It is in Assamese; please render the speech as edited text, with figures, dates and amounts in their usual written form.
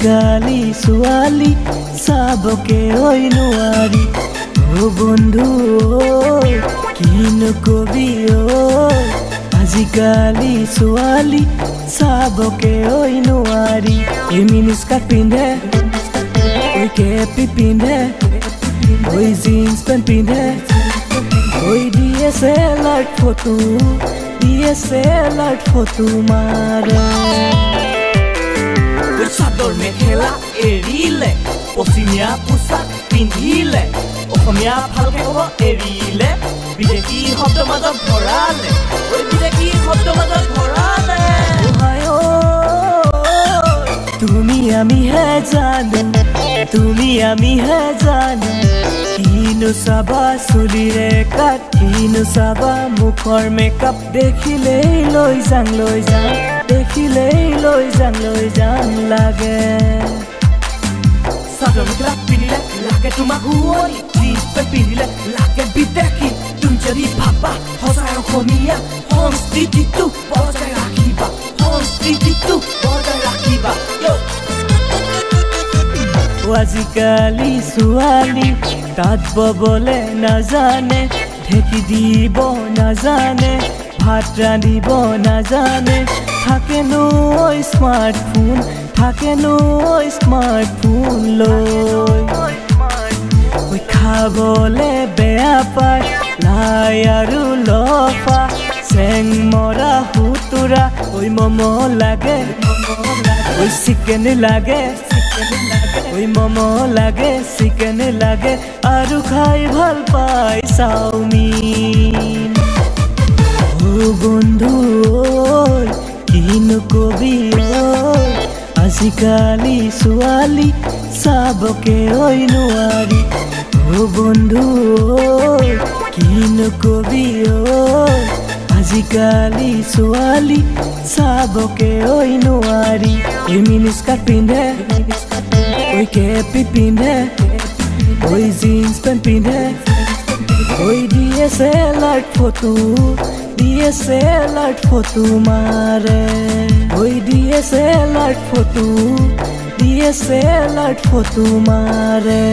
আজিকালি ছোৱালী চাবকে ঐ নোৱাৰি ও বন্ধু কিনো কবি আজিকালি ছোৱালী চাবকে ঐ নোৱাৰি মিনিস্কাৰ্ট পিন্ধে ঐ কেপি পিন্ধে ঐ জিন্স পেণ্ট পিন্ধে ঐ DSLR ফটো মাৰে চাদৰ মেখেলা এৰিলে পশ্চিমীয়া পোছাক পিন্ধিলে অসমীয়া ভালকে ক'ব এৰিলে বিদেশী শব্দ মাজত ভৰালে বিদেশী শব্দ মাজত ভৰালে তুমি আমি হে জানো কিনো চাবা চুলিৰে কাট কিনো চাবা মুখৰ মেকআপ দেখিলেই লৈ যাং লাগে চাদৰ মেখেলা পিন্ধিলে লাগে তোমাক শুৱনি জিন্স পেণ্ট পিন্ধিলে লাগে বিদেশী তুমি যদি ভাবা সঁচাই অসমীয়া সংস্কৃতিটো বজাই ৰাখিবা আজিকালি ছোৱালী তাঁত ববলে নাজানে ঢেকি দিব নাজানে ভাত ৰান্ধিব নাজানে থাকেনো স্মাৰ্টফোন লৈ খাবলে বেয়া পায় লাই আৰু লফা চেং মৰা হুতুৰা মম লাগে চিকেন লাগে মম লাগে চিকেন লাগে আৰু খাই ভাল পায় চাওমিন ও বন্ধু কিনো কবি আজিকালি ছোৱালী চাবকে ঐ নোৱাৰি ও বন্ধু কিনো কবি আজিকালি ছোৱালী চাবকে ঐ নোৱাৰি মিনিস্কাৰ্ট পিন্ধে ঐ কেপি পিন্ধে ঐ জিন্স পেণ্ট পিন্ধে ঐ DSLR ফটো মাৰে ঐ DSLR ফটো মাৰে